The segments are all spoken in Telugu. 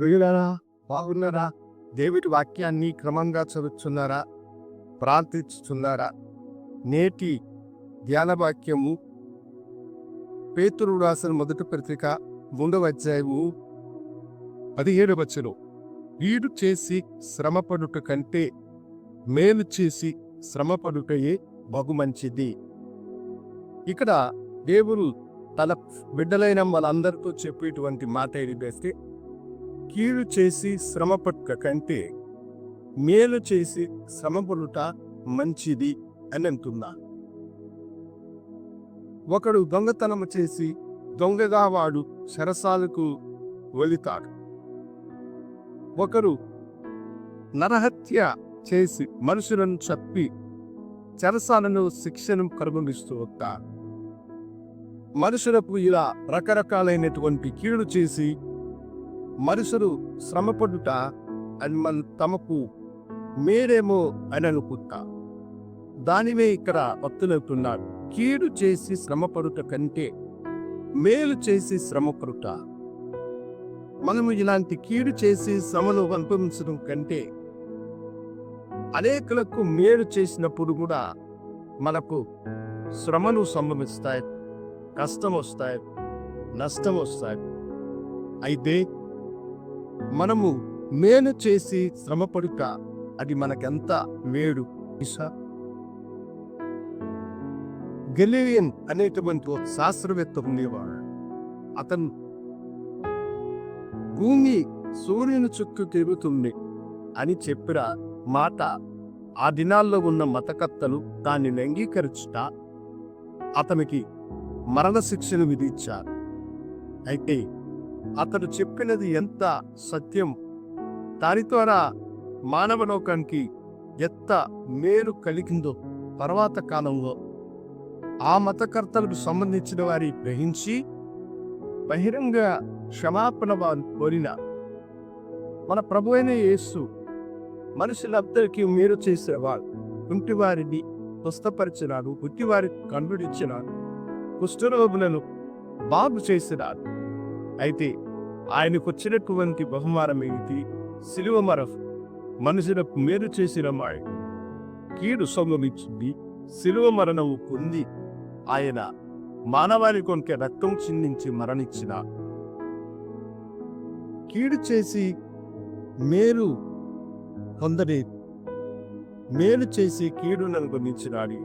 ప్రియులారా, బాగున్నారా? దేవుడి వాక్యాన్ని క్రమంగా చదువుతున్నారా? ప్రార్థిస్తున్నారా? నేటి ధ్యాన వాక్యము పేతురు రాసిన మొదటి పత్రిక 3వ అధ్యాయము 17వ వచనం. కీడు చేసి శ్రమపడుట కంటే మేలు చేసి శ్రమపడుటయే బహు మంచిది. ఇక్కడ దేవుడు తన బిడ్డలైన వాళ్ళందరితో చెప్పేటువంటి మాట ఏంటంటే, కీడు చేసి శ్రమపడుట కంటే మేలు చేసి శ్రమపడుట మంచిది అని అంటున్నా. ఒకడు దొంగతనము చేసి దొంగగా వాడు చెరసాలకు వెళుతాడు. ఒకరు నరహత్య చేసి మనుషులను చంపి చెరసాలను శిక్షను కనుగొనిస్తూ వస్తారు. మనుషులకు ఇలా రకరకాలైనటువంటి కీడు చేసి మనుషులు శ్రమపడుట అని తమకు మేరేమో అని అనుకుంటా. దానివే ఇక్కడ భక్తులవుతున్నారు. కీడు చేసి శ్రమపడుట కంటే మేలు చేసి శ్రమపడుట. మనము ఇలాంటి కీడు చేసి శ్రమను అనుభవించడం కంటే అనేకులకు మేలు చేసినప్పుడు కూడా మనకు శ్రమలు సంభవిస్తాయి, కష్టం వస్తాయి, నష్టం వస్తాయి. అయితే మనము మేలు చేసి శ్రమపడుట అది మనకెంత మేలు. గెలీలియన్ అనేటువంటి ఒక శాస్త్రవేత్త ఉండేవాడు. అతను భూమి సూర్యుని చుట్టూ తిరుగుతుంది అని చెప్పిన మాట ఆ దినాల్లో ఉన్న మతకర్తలు దాన్ని అంగీకరించుట అతనికి మరణశిక్షను విధించారు. అయితే అతడు చెప్పినది ఎంత సత్యం, దాని ద్వారా మానవ లోకానికి ఎంత మేలు కలిగిందో తర్వాత కాలంలో ఆ మతకర్తలకు సంబంధించిన వారి గ్రహించి బహిరంగ క్షమాపణ వారు కోరిన మన ప్రభు అయిన యేసు మనుషులందరికీ మేలు చేసేవాడు. కుంటివారిని స్వస్థపరిచినాడు, గుడ్డివారికి కన్నుడిచ్చినాడు, కుష్ఠరోగులను బాగు చేసినాడు. అయితే ఆయనకు వచ్చినటువంటి బహుమానం ఏమిటి? సిలువ మరణం. మనుషులకు మేలు చేసిన వాడు కీడు సంభవించింది. సిలువ మరణము పొంది ఆయన మానవాళి కొనికే రక్తం చిందించి మరణించిన. కీడు చేసి మేలు పొందలేదు, మేలు చేసి కీడును అనుభవించినాడు.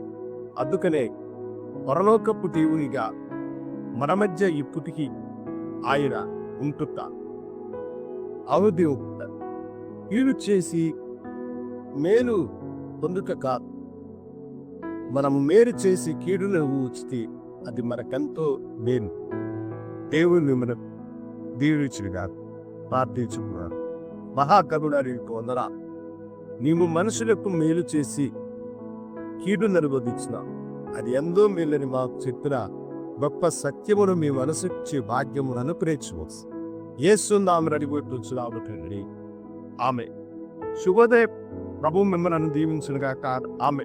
అందుకనే పరలోకపు దేవునిగా మన మధ్య ఇప్పటికీ ఆయన ఉంటున్నా. అవదేవుడు కీడు చేసి మేలు పొందుట కాదు, మనము మేలు చేసి కీడును ఉంచితే అది మనకెంతో మేలు. దేవుని మనం దీవించుగా ప్రార్థించుకున్నాను. మహాకరుణ నీకు వందనాలు. నీవు మనుషులకు మేలు చేసి కీడును అనుభవించిన అది ఎంతో మేలని మాకు చెప్పిన గొప్ప సత్యమును మీ మనసుచ్చే భాగ్యమును అనుగ్రహించవచ్చు. యేసు నామమున అడిగిపెట్టుచున్నాము తండ్రి. ఆమె శుభోదయం. ప్రభు మిమ్మల్ని దీవించునుగాక. ఆమె